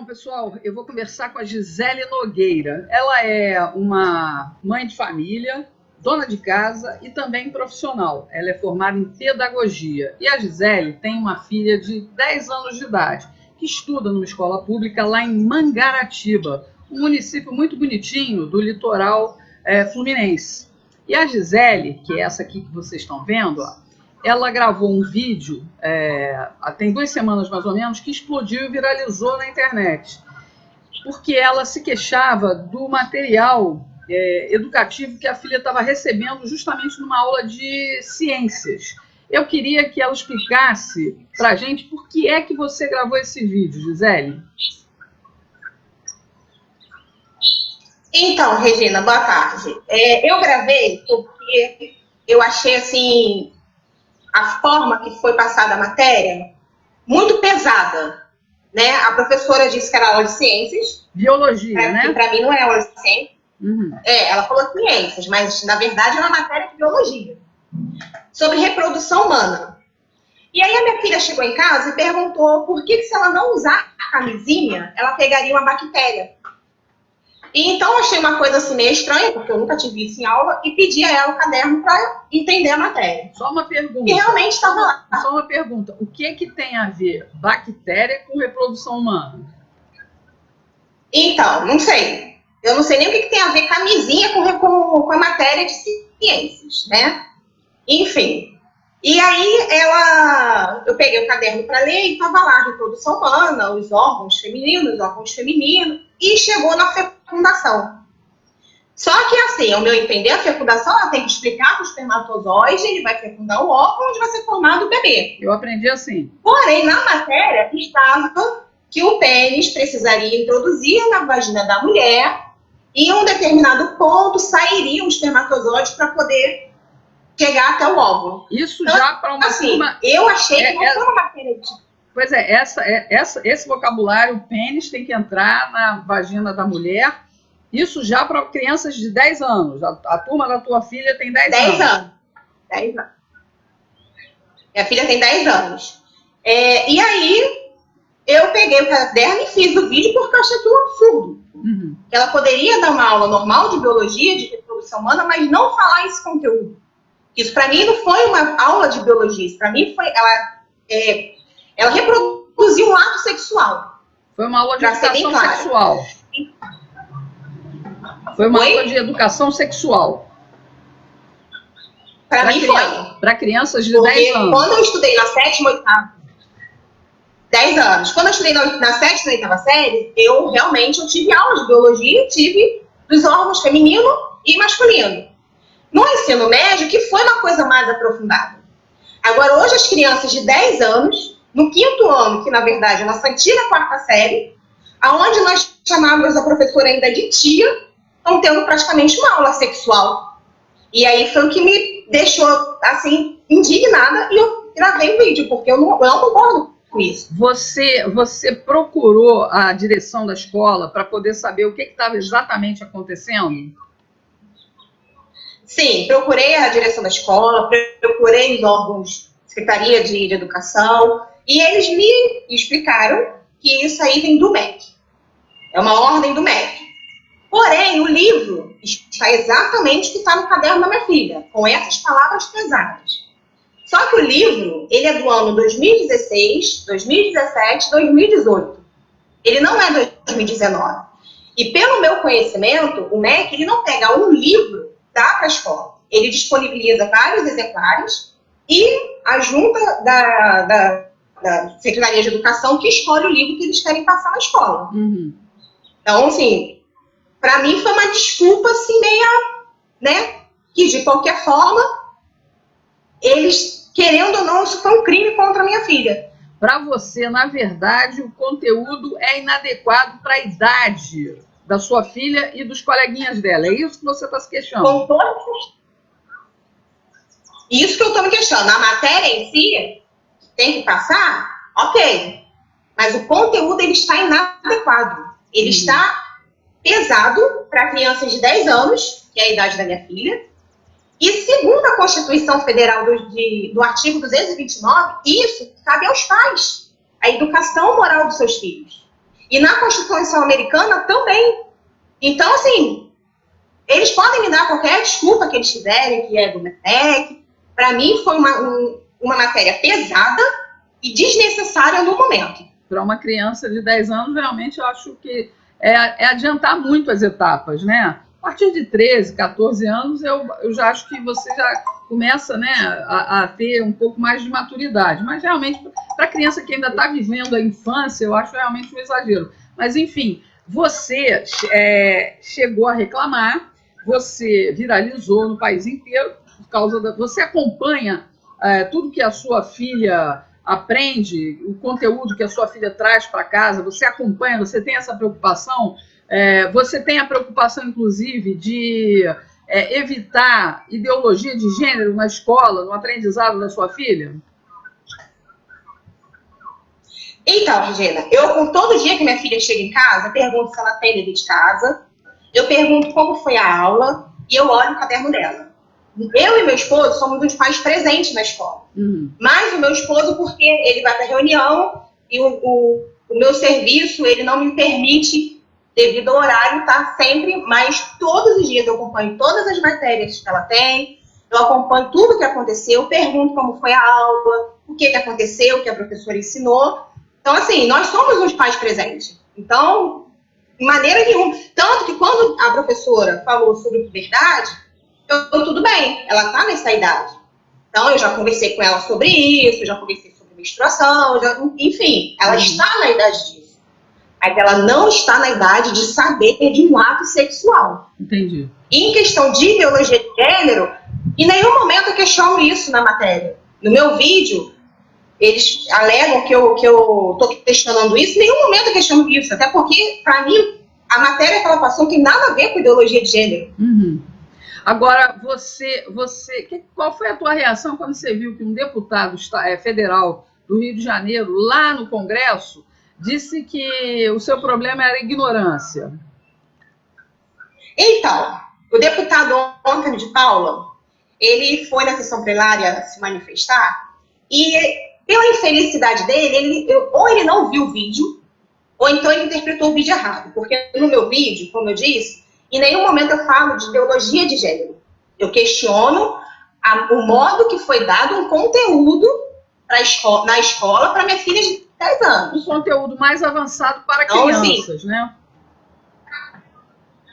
Então, pessoal, eu vou conversar com a Gisele Nogueira. Ela é uma mãe de família, dona de casa e também profissional. Ela é formada em pedagogia. E a Gisele tem uma filha de 10 anos de idade, que estuda numa escola pública lá em Mangaratiba, um município muito bonitinho do litoral fluminense. E a Gisele, que é essa aqui que vocês estão vendo, ó, ela gravou um vídeo, tem 2 semanas mais ou menos, que explodiu e viralizou na internet, porque ela se queixava do material educativo que a filha estava recebendo justamente numa aula de ciências. Eu queria que ela explicasse para a gente por que é que você gravou esse vídeo, Gisele. Então, Regina, boa tarde. Eu gravei porque eu achei, assim, a forma que foi passada a matéria muito pesada, né? A professora disse que era aula de ciências. Biologia, né? Que para mim não é aula de ciências. Uhum. Ela falou ciências, mas na verdade é uma matéria de biologia, sobre reprodução humana. E aí a minha filha chegou em casa e perguntou por que se ela não usar a camisinha, ela pegaria uma bactéria. E então eu achei uma coisa assim meio estranha, porque eu nunca tive isso em aula, e pedi a ela o caderno para entender a matéria. Só uma pergunta. E realmente estava lá. Só uma pergunta. O que tem a ver bactéria com reprodução humana? Então, não sei. Eu não sei nem o que tem a ver camisinha com a matéria de ciências, né? Enfim. E aí eu peguei o caderno para ler e estava lá, reprodução humana, os órgãos femininos, e chegou na fecundação. Só que, assim, ao meu entender, a fecundação ela tem que explicar que o espermatozoide ele vai fecundar o óvulo onde vai ser formado o bebê. Eu aprendi assim. Porém, na matéria estava que o pênis precisaria introduzir na vagina da mulher e em um determinado ponto sairia um espermatozoide para poder chegar até o óvulo. Isso então, já para uma turma... Eu achei que não foi uma matéria de... Pois esse vocabulário, o pênis tem que entrar na vagina da mulher, isso já para crianças de 10 anos. A turma da tua filha tem 10 anos. 10 anos. Minha filha tem 10 anos. E aí, eu peguei o caderno e fiz o vídeo porque eu achei aquilo um absurdo. Uhum. Ela poderia dar uma aula normal de biologia, de reprodução humana, mas não falar esse conteúdo. Isso, para mim, não foi uma aula de biologia. Isso, para mim, foi... Ela reproduziu um ato sexual. Foi uma aula de educação sexual. Foi uma aula de educação sexual. Para mim foi. Para crianças de 10 anos. Quando eu estudei na 7ª, 8ª... 10 anos. Quando eu estudei na 7ª e 8ª série, eu tive aula de biologia, tive dos órgãos feminino e masculino. No ensino médio, que foi uma coisa mais aprofundada. Agora, hoje, as crianças de 10 anos, no 5º ano, que na verdade é nossa antiga 4ª série, aonde nós chamávamos a professora ainda de tia, estão tendo praticamente uma aula sexual. E aí foi o que me deixou, assim, indignada, e eu gravei o vídeo, porque eu não concordo com isso. Você procurou a direção da escola para poder saber o que estava exatamente acontecendo? Sim, procurei a direção da escola, procurei os órgãos, Secretaria de Educação, e eles me explicaram que isso aí vem do MEC. É uma ordem do MEC. Porém, o livro está exatamente o que está no caderno da minha filha, com essas palavras pesadas. Só que o livro, ele é do ano 2016, 2017, 2018. Ele não é 2019. E pelo meu conhecimento, o MEC, ele não pega um livro, dá para a escola. Ele disponibiliza vários exemplares e a junta da Secretaria de Educação que escolhe o livro que eles querem passar na escola. Uhum. Então, assim, para mim foi uma desculpa assim meia, né, que de qualquer forma, eles, querendo ou não, isso foi um crime contra a minha filha. Para você, na verdade, o conteúdo é inadequado para a idade da sua filha e dos coleguinhas dela. É isso que você está se questionando? Isso que eu estou me questionando. A matéria em si tem que passar? Ok. Mas o conteúdo ele está inadequado. Ele está pesado para crianças de 10 anos, que é a idade da minha filha. E segundo a Constituição Federal do artigo 229, isso cabe aos pais. A educação moral dos seus filhos. E na Constituição americana também. Então, assim, eles podem me dar qualquer desculpa que eles tiverem, que é do MEC. Para mim, foi uma matéria pesada e desnecessária no momento. Para uma criança de 10 anos, realmente, eu acho que é adiantar muito as etapas, né? A partir de 13, 14 anos, eu já acho que você já começa, né, a ter um pouco mais de maturidade. Mas, realmente, para a criança que ainda está vivendo a infância, eu acho realmente um exagero. Mas, enfim, você chegou a reclamar, você viralizou no país inteiro, por causa você acompanha tudo que a sua filha aprende, o conteúdo que a sua filha traz para casa, você acompanha, você tem essa preocupação, você tem a preocupação, inclusive, de evitar ideologia de gênero na escola, no aprendizado da sua filha? Então, Regina, eu, com todo dia que minha filha chega em casa, pergunto se ela tem dever de casa, eu pergunto como foi a aula e eu olho o caderno dela. Eu e meu esposo somos os pais presentes na escola. Mas o meu esposo, porque ele vai para reunião e o meu serviço, ele não me permite, devido ao horário, estar sempre, mas todos os dias eu acompanho todas as matérias que ela tem, eu acompanho tudo o que aconteceu, pergunto como foi a aula, o que aconteceu, o que a professora ensinou. Então, assim, nós somos os pais presentes. Então, de maneira nenhuma. Tanto que quando a professora falou sobre puberdade, tudo bem, ela está nessa idade. Então, eu já conversei com ela sobre isso, já conversei sobre menstruação, enfim, ela está na idade disso. Mas ela não está na idade de saber de um ato sexual. Entendi. E em questão de ideologia de gênero, em nenhum momento eu questiono isso na matéria. No meu vídeo, eles alegam que eu estou questionando isso, em nenhum momento eu questiono isso. Até porque, para mim, a matéria que ela passou não tem nada a ver com ideologia de gênero. Agora, qual foi a tua reação quando você viu que um deputado federal do Rio de Janeiro, lá no Congresso, disse que o seu problema era ignorância? Então, o deputado Antônio de Paula, ele foi na sessão plenária se manifestar e, pela infelicidade dele, ou ele não viu o vídeo, ou então ele interpretou o vídeo errado. Porque no meu vídeo, como eu disse, em nenhum momento eu falo de ideologia de gênero. Eu questiono o modo que foi dado um conteúdo na escola para minha filha de 10 anos. Um conteúdo mais avançado para crianças, assim, né?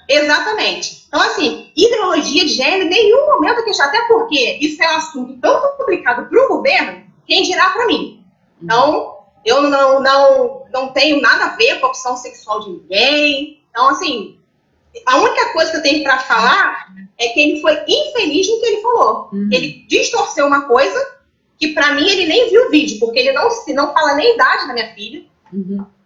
Exatamente. Então, assim, ideologia de gênero, em nenhum momento eu questiono, até porque isso é um assunto tão complicado para o governo, quem dirá para mim. Então, eu não tenho nada a ver com a opção sexual de ninguém. Então, assim, a única coisa que eu tenho para falar é que ele foi infeliz no que ele falou. Ele distorceu uma coisa que, para mim, ele nem viu o vídeo, porque ele não fala nem a idade da minha filha,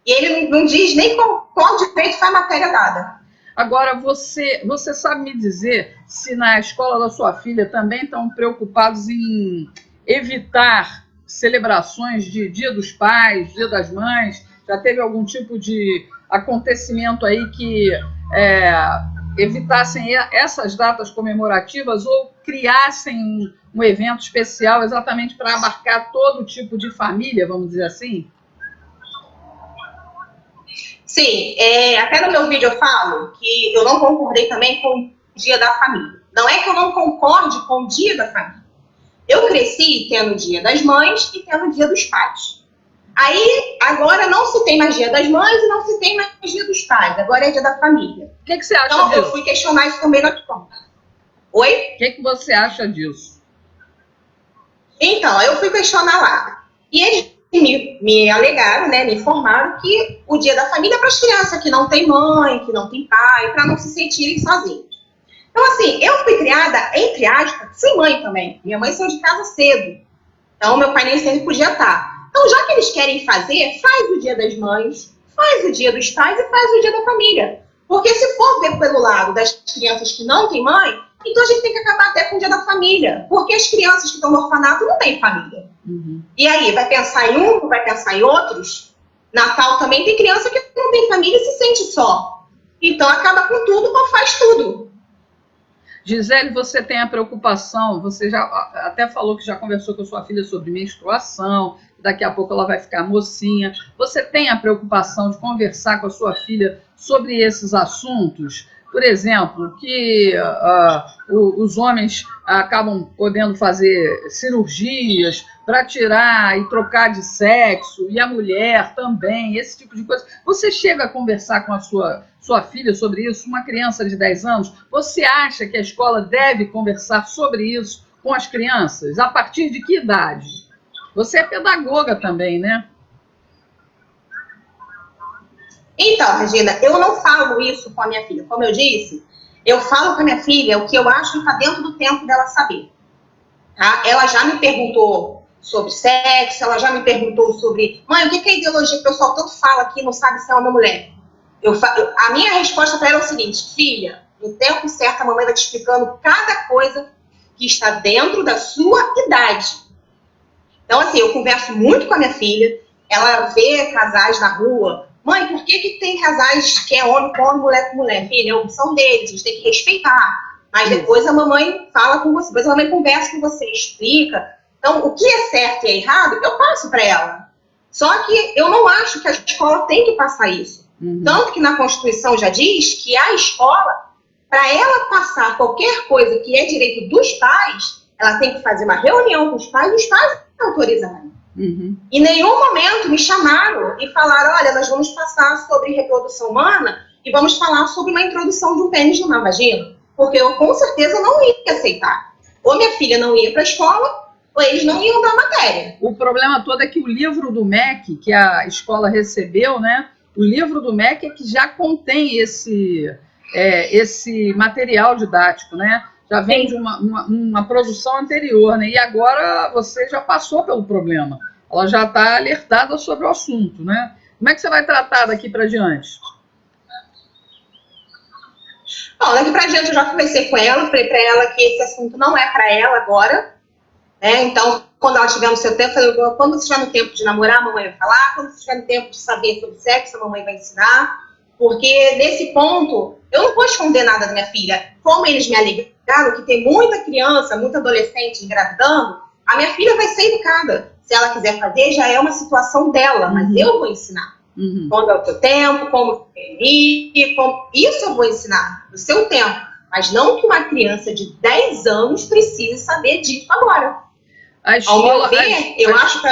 e ele não diz nem qual direito foi a matéria dada. Agora, você sabe me dizer se na escola da sua filha também estão preocupados em evitar celebrações de Dia dos Pais, Dia das Mães? Já teve algum tipo de acontecimento aí que evitassem essas datas comemorativas ou criassem um evento especial exatamente para abarcar todo tipo de família, vamos dizer assim? Sim, até no meu vídeo eu falo que eu não concordei também com o Dia da Família. Não é que eu não concorde com o Dia da Família. Eu cresci tendo o Dia das Mães e tendo o Dia dos Pais. Aí, agora não se tem mais Dia das Mães e não se tem mais Dia dos Pais. Agora é Dia da Família. O que você acha disso? Então, eu fui questionar isso também na escola. Oi? O que você acha disso? Então, eu fui questionar lá. E eles me alegaram, né, me informaram que o Dia da Família é para as crianças que não têm mãe, que não têm pai, para não se sentirem sozinhos. Então, assim, eu fui criada, entre aspas, sem mãe também. Minha mãe saiu de casa cedo. Então, meu pai nem sempre podia estar. Então, já que eles querem fazer, faz o Dia das Mães, faz o Dia dos Pais e faz o Dia da Família. Porque se for ver pelo lado das crianças que não têm mãe, então a gente tem que acabar até com o Dia da Família. Porque as crianças que estão no orfanato não têm família. E aí, vai pensar em um, vai pensar em outros? Natal também tem criança que não tem família e se sente só. Então, acaba com tudo, não faz tudo. Gisele, você tem a preocupação, você já até falou que já conversou com a sua filha sobre menstruação, daqui a pouco ela vai ficar mocinha. Você tem a preocupação de conversar com a sua filha sobre esses assuntos? Por exemplo, que os homens acabam podendo fazer cirurgias para tirar e trocar de sexo, e a mulher também, esse tipo de coisa. Você chega a conversar com a sua filha sobre isso, uma criança de 10 anos? Você acha que a escola deve conversar sobre isso com as crianças? A partir de que idade? Você é pedagoga também, né? Então, Regina, eu não falo isso com a minha filha. Como eu disse, eu falo com a minha filha o que eu acho que está dentro do tempo dela saber. Tá? Ela já me perguntou sobre sexo, ela já me perguntou sobre... Mãe, o que é a ideologia que o pessoal tanto fala aqui e não sabe se é uma mulher? A minha resposta para ela é o seguinte: filha, no tempo certo a mamãe vai te explicando cada coisa que está dentro da sua idade. Então, assim, eu converso muito com a minha filha, ela vê casais na rua. Mãe, por que tem casais que é homem com homem, mulher com mulher? Filha, é a opção deles, a gente tem que respeitar. Mas depois a mamãe fala com você, depois a mamãe conversa com você, explica. Então, o que é certo e é errado, eu passo para ela. Só que eu não acho que a escola tem que passar isso. Tanto que na Constituição já diz que a escola, para ela passar qualquer coisa que é direito dos pais, ela tem que fazer uma reunião com os pais e os pais autorizarem. Em nenhum momento me chamaram e falaram: olha, nós vamos passar sobre reprodução humana e vamos falar sobre uma introdução de um pênis numa vagina. Porque eu com certeza não ia aceitar. Ou minha filha não ia para a escola, ou eles não iam dar matéria. O problema todo é que o livro do MEC, que a escola recebeu, né? O livro do MEC é que já contém esse material didático, né? Já vem de uma produção anterior, né? E agora você já passou pelo problema. Ela já está alertada sobre o assunto, né? Como é que você vai tratar daqui para diante? Bom, daqui para diante eu já conversei com ela, falei para ela que esse assunto não é para ela agora, né? Então, quando ela tiver no seu tempo, eu falei: quando você estiver no tempo de namorar, a mamãe vai falar. Quando você estiver no tempo de saber sobre sexo, a mamãe vai ensinar. Porque nesse ponto, eu não vou esconder nada da minha filha. Como eles me alegaram que tem muita criança, muita adolescente engravidando, a minha filha vai ser educada. Se ela quiser fazer, já é uma situação dela, mas eu vou ensinar. Quando é o seu tempo, como prevenir, isso eu vou ensinar, no seu tempo. Mas não que uma criança de 10 anos precise saber disso agora. Ao meu ver, eu acho que...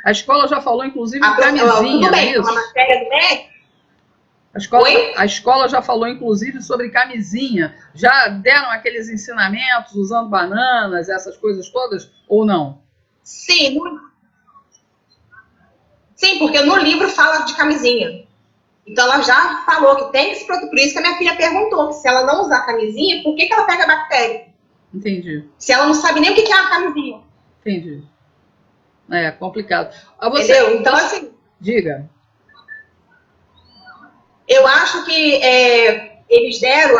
A escola já falou, inclusive, de camisinha, tudo bem, não é isso? Uma matéria do MEC. A escola já falou, inclusive, sobre camisinha. Já deram aqueles ensinamentos usando bananas, essas coisas todas, ou não? Sim, porque no livro fala de camisinha. Então, ela já falou que tem que se proteger. Por isso que a minha filha perguntou se ela não usar camisinha, por que ela pega bactéria? Entendi. Se ela não sabe nem o que é uma camisinha. Entendi. É complicado. Entendeu? Então, assim... Diga. Eu acho que eles deram,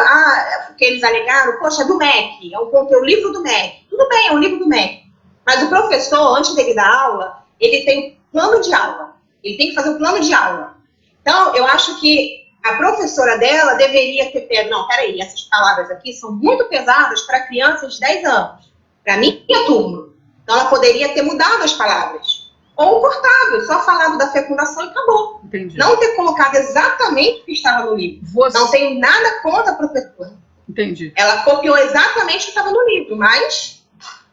porque eles alegaram, poxa, é do MEC, é o livro do MEC. Tudo bem, é um livro do MEC. Mas o professor, antes dele dar aula, ele tem um plano de aula. Ele tem que fazer um plano de aula. Então, eu acho que a professora dela deveria ter pego, não, peraí, essas palavras aqui são muito pesadas para crianças de 10 anos, para minha turma. Então, ela poderia ter mudado as palavras. Ou cortado, só falado da fecundação e acabou. Entendi. Não ter colocado exatamente o que estava no livro. Não tenho nada contra a professora. Entendi. Ela copiou exatamente o que estava no livro, mas...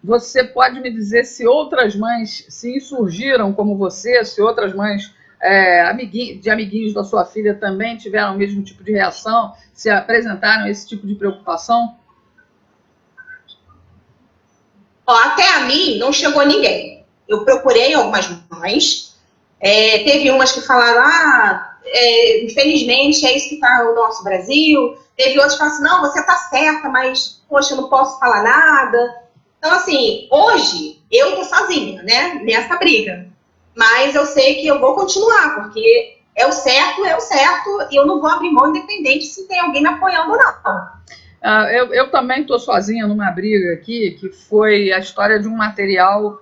Você pode me dizer se outras mães se insurgiram como você, se outras mães de amiguinhos da sua filha também tiveram o mesmo tipo de reação, se apresentaram esse tipo de preocupação? Até a mim não chegou ninguém. Eu procurei algumas mães, teve umas que falaram, infelizmente é isso que está o nosso Brasil. Teve outras que falaram assim, não, você está certa, mas, poxa, eu não posso falar nada. Então, assim, hoje eu tô sozinha, né, nessa briga. Mas eu sei que eu vou continuar, porque é o certo, e eu não vou abrir mão independente se tem alguém me apoiando ou não. Eu também estou sozinha numa briga aqui, que foi a história de um material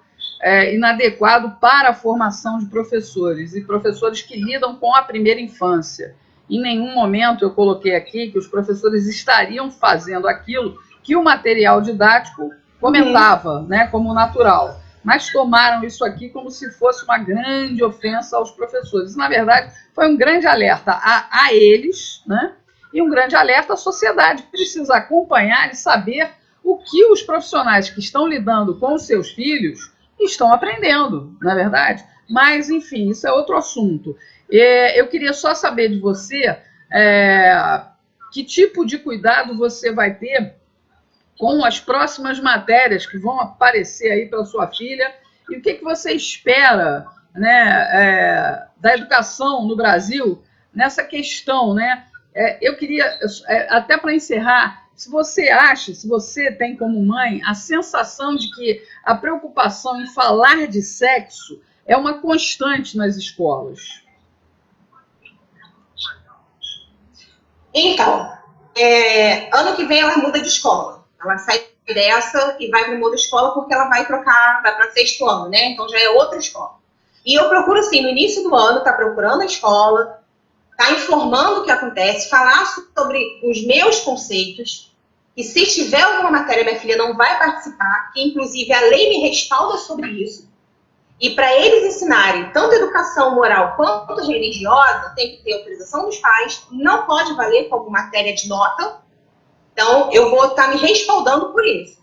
inadequado para a formação de professores, e professores que lidam com a primeira infância. Em nenhum momento eu coloquei aqui que os professores estariam fazendo aquilo que o material didático comentava, né, como natural. mas tomaram isso aqui como se fosse uma grande ofensa aos professores. Na verdade, foi um grande alerta a eles, né? E um grande alerta à sociedade, que precisa acompanhar e saber o que os profissionais que estão lidando com os seus filhos estão aprendendo, não é verdade? Mas, enfim, isso é outro assunto. Eu queria só saber de você que tipo de cuidado você vai ter com as próximas matérias que vão aparecer aí para sua filha e o que você espera, né, da educação no Brasil nessa questão, né? Eu queria, até para encerrar, se você tem como mãe a sensação de que a preocupação em falar de sexo é uma constante nas escolas. Então, ano que vem ela muda de escola. Ela sai dessa e vai para uma outra escola porque ela vai para sexto ano, né? Então já é outra escola. E eu procuro, assim, no início do ano, tá procurando a escola, tá informando o que acontece, falar sobre os meus conceitos. E se tiver alguma matéria, minha filha não vai participar, que inclusive a lei me respalda sobre isso. E para eles ensinarem tanto educação moral quanto religiosa, tem que ter autorização dos pais, não pode valer como matéria de nota. Então, eu vou estar me respaldando por isso.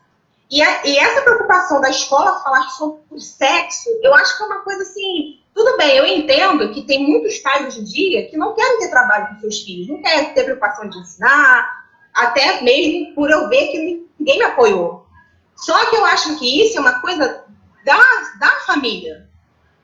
E essa preocupação da escola falar sobre sexo, eu acho que é uma coisa assim, tudo bem, eu entendo que tem muitos pais hoje em dia que não querem ter trabalho com seus filhos, não querem ter preocupação de ensinar, até mesmo por eu ver que ninguém me apoiou. Só que eu acho que isso é uma coisa da família.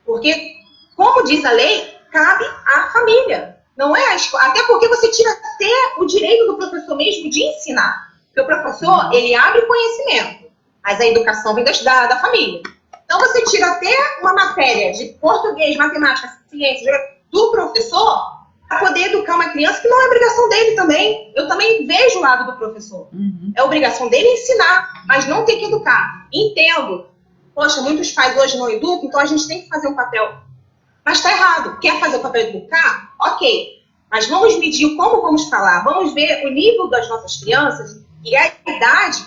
Porque, como diz a lei, cabe à família. Não é a escola. Até porque você tira até o direito do professor mesmo de ensinar. Porque o professor, ele abre conhecimento, mas a educação vem da família. Então, você tira até uma matéria de português, matemática, ciência, do professor, para poder educar uma criança, que não é obrigação dele também. Eu também vejo o lado do professor. É obrigação dele ensinar, mas não tem que educar. Entendo. Poxa, muitos pais hoje não educam, então a gente tem que fazer um papel. Mas está errado. Quer fazer o papel de educar? Ok. Mas vamos medir como vamos falar. Vamos ver o nível das nossas crianças e a idade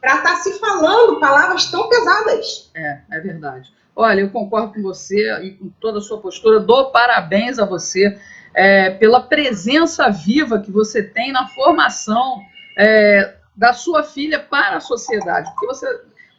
para estar se falando palavras tão pesadas. É verdade. Olha, eu concordo com você e com toda a sua postura. Dou parabéns a você pela presença viva que você tem na formação da sua filha para a sociedade. Porque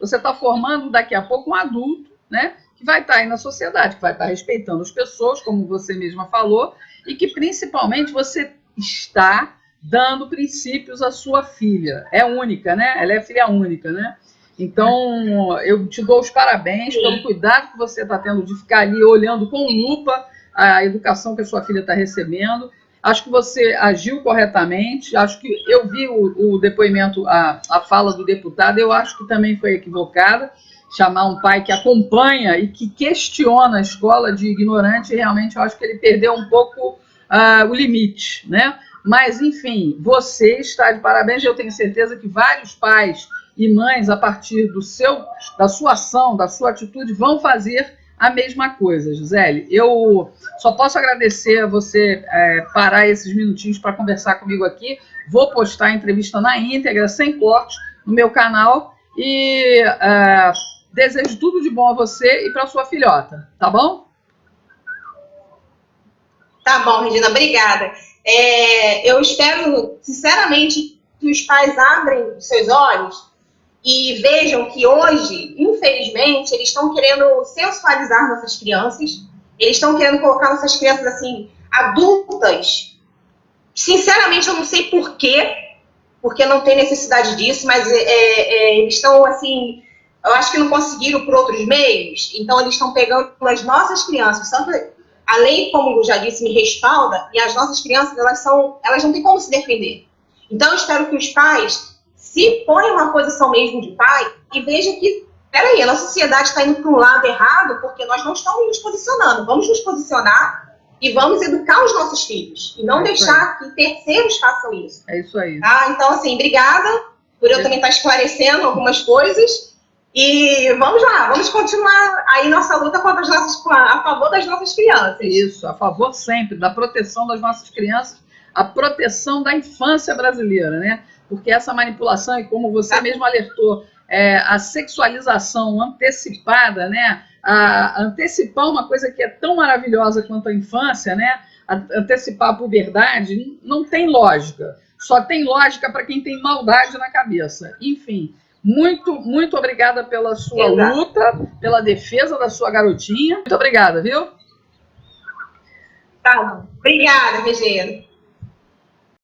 você está formando daqui a pouco um adulto, né, que vai estar aí na sociedade, que vai estar respeitando as pessoas, como você mesma falou, e que principalmente você está dando princípios à sua filha. É única, né? Ela é filha única, né? Então, eu te dou os parabéns pelo cuidado que você está tendo de ficar ali olhando com lupa a educação que a sua filha está recebendo. Acho que você agiu corretamente, acho que eu vi o depoimento, a fala do deputado, eu acho que também foi equivocada, chamar um pai que acompanha e que questiona a escola de ignorante, realmente eu acho que ele perdeu um pouco o limite, né? Mas, enfim, você está de parabéns, eu tenho certeza que vários pais e mães, a partir da sua ação, da sua atitude, vão fazer a mesma coisa, Gisele. Eu só posso agradecer a você parar esses minutinhos para conversar comigo aqui. Vou postar a entrevista na íntegra, sem cortes, no meu canal. E desejo tudo de bom a você e para sua filhota, tá bom? Tá bom, Regina, obrigada. Eu espero, sinceramente, que os pais abrem os seus olhos e vejam que hoje, infelizmente, eles estão querendo sensualizar nossas crianças, eles estão querendo colocar nossas crianças, assim, adultas. Sinceramente, eu não sei por quê, porque não tem necessidade disso, mas eles estão, assim, eu acho que não conseguiram por outros meios, então eles estão pegando as nossas crianças, tanto a lei, como eu já disse, me respalda, e as nossas crianças, elas não têm como se defender. Então, eu espero que os pais se ponham uma posição mesmo de pai e vejam que, peraí, a nossa sociedade está indo para um lado errado porque nós não estamos nos posicionando. Vamos nos posicionar e vamos educar os nossos filhos. E não deixar que terceiros façam isso. É isso aí. Tá? Então, assim, obrigada por eu também estar esclarecendo algumas coisas. E vamos lá, vamos continuar aí nossa luta a favor das nossas crianças. Isso, a favor sempre da proteção das nossas crianças, a proteção da infância brasileira, né? Porque essa manipulação, e como você mesmo alertou, a sexualização antecipada, né? A antecipar uma coisa que é tão maravilhosa quanto a infância, né? Antecipar a puberdade, não tem lógica. Só tem lógica para quem tem maldade na cabeça. Enfim, muito obrigada pela sua luta, pela defesa da sua garotinha. Muito obrigada, viu? Tá, obrigada, Regina.